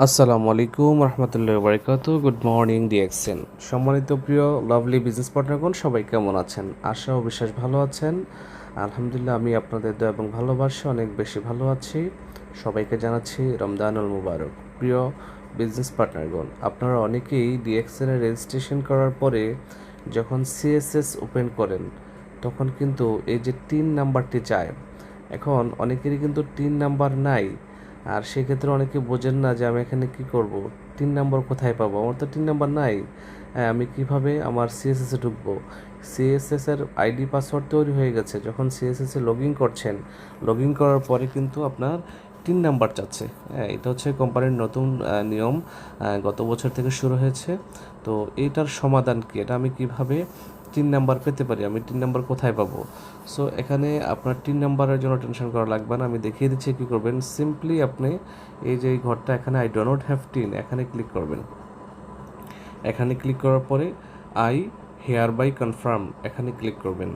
আসসালামু আলাইকুম রহমতুল্লাহ বারকাতু। Good morning DXN. সম্মানিত প্রিয় লাভলি বিজনেস পার্টনারগণ, সবাই কেমন আছেন? আশা ও বিশ্বাস ভালো আছেন। আলহামদুলিল্লাহ, আমি আপনাদের দয়া এবং ভালোবাসা অনেক বেশি ভালো আছি। সবাইকে জানাচ্ছি রমজানুল মুবারক। প্রিয় বিজনেস পার্টনারগণ, আপনারা অনেকেই ডিএক্সএনে রেজিস্ট্রেশন করার পরে যখন সিএসএস ওপেন করেন তখন কিন্তু এই যে টিন নাম্বারটি চায়। এখন অনেকেরই কিন্তু টিন নাম্বার নাই, আর সেক্ষেত্রে অনেকে বোঝেন না যে আমি এখানে কি করব, 3 নম্বর কোথায় পাবো, আমার তো 3 নম্বর নাই। আমি কিভাবে আমার সিএসএসে ঢুকবো? সিএসএস এর আইডি পাসওয়ার্ড তৈরি হয়ে গেছে, যখন সিএসএসে লগ ইন করছেন, লগ ইন করার পরে কিন্তু আপনার 3 নাম্বার চাচ্ছে। এটা হচ্ছে কোম্পানির নতুন নিয়ম, গত বছর থেকে শুরু হয়েছে। তো এইটার সমাধান কি? এটা আমি কিভাবে 3 নাম্বার পেতে পারি? আমি 3 নাম্বার কোথায় পাবো? সো এখানে আপনার 3 নাম্বারের জন্য টেনশন করা লাগবে না, আমি দেখিয়ে দিচ্ছি কী করবেন। সিম্পলি আপনি এই যে এই ঘরটা এখানে I do not have TIN, এখানে ক্লিক করবেন। এখানে ক্লিক করার পরে আই হেয়ার বাই কনফার্ম এখানে ক্লিক করবেন,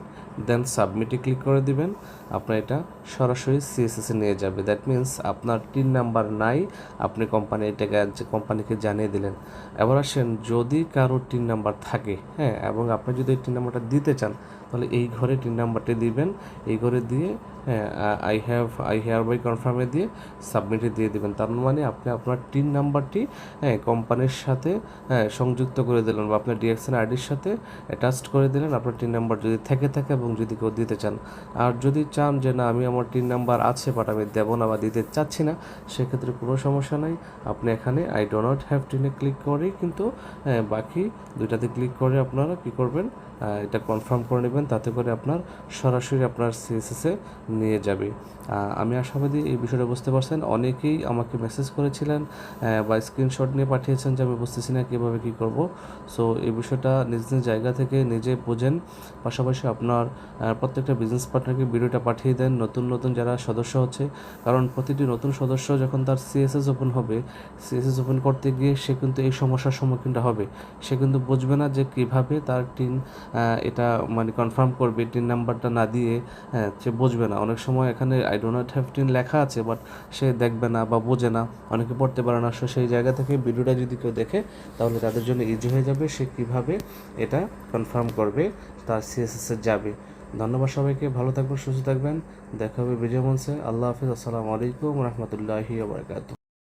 দেন সাবমিটে ক্লিক করে দিবেন। আপনার এটা সরাসরি সিএসএসে নিয়ে যাবে। দ্যাট মিন্স আপনার 3 নাম্বার নাই, আপনি কোম্পানিকে জানিয়ে দিলেন। এবার আসেন, যদি কারো 3 নাম্বার থাকে, এবং আপনি যদি এই 3 নাম্বারটা দিতে চান, তাহলে এই ঘরে 3 নাম্বারটি দিবেন। এই ঘরে দিয়ে আই হেয়ার বাই কনফার্মে দিয়ে সাবমিটে দিয়ে দেবেন। তার মানে আপনি আপনার 3 নাম্বারটি কোম্পানির সাথে সংযুক্ত করে দিলেন, বা আপনার ডিএক্সএন আইডির সাথে অ্যাটাচড করে দিলেন আপনার 3 নাম্বার যদি থেকে থাকে এবং যদি কেউ দিতে চান। আর যদি চান যে না, আমি আমার 3 নাম্বার আছে বাট আমি দেবো না বা দিতে চাচ্ছি না, সেক্ষেত্রে কোনো সমস্যা নাই। আপনি এখানে আই ডো নট হ্যাভ টিনে ক্লিক করেই কিন্তু বাকি দুইটাতে ক্লিক করে আপনারা কী করবেন, এটা কনফার্ম করে নেবেন। তাতে করে আপনার সরাসরি আপনার সিএসএসে নিয়ে যাবে। আমি আশাবাদী এই বিষয়টা বুঝতে পারছেন। অনেকেই আমাকে মেসেজ করেছিলেন বা স্ক্রিনশট নিয়ে পাঠিয়েছেন যে আমি বুঝতেছি না কীভাবে কী করব। সো এই বিষয়টা নিজ নিজ জায়গা থেকে নিজে বোঝেন। পাশাপাশি আপনার প্রত্যেকটা বিজনেস পার্টনারকে ভিডিওটা পাঠিয়ে দেন, নতুন নতুন যারা সদস্য হচ্ছে। কারণ প্রতিটি নতুন সদস্য যখন তার সিএসএস ওপেন হবে, সিএসএস ওপেন করতে গিয়ে সে কিন্তু এই সমস্যার সম্মুখীনটা হবে। সে কিন্তু বুঝবে না যে কীভাবে তার এটা মানে কনফার্ম করবে। 3 নাম্বারটা না দিয়ে সে বুঝবে না। অনেক সময় এখানে I do not have TIN লেখা আছে, বাট সে দেখবে না বা বোঝে না, অনেকে পড়তে পারে না। সো সেই জায়গা থেকে ভিডিওটা যদি কেউ দেখে, তাহলে তাদের জন্য ইজি হয়ে যাবে সে কীভাবে এটা কনফার্ম করবে, তার সিএসএসে যাবে। ধন্যবাদ সবাইকে, ভালো থাকবেন, সুস্থ থাকবেন। দেখা হবে বিজয় মঞ্চে। আল্লাহ হাফিজ। আসসালামু আলাইকুম রহমতুল্লাহি ওয়া বারাকাতুহু।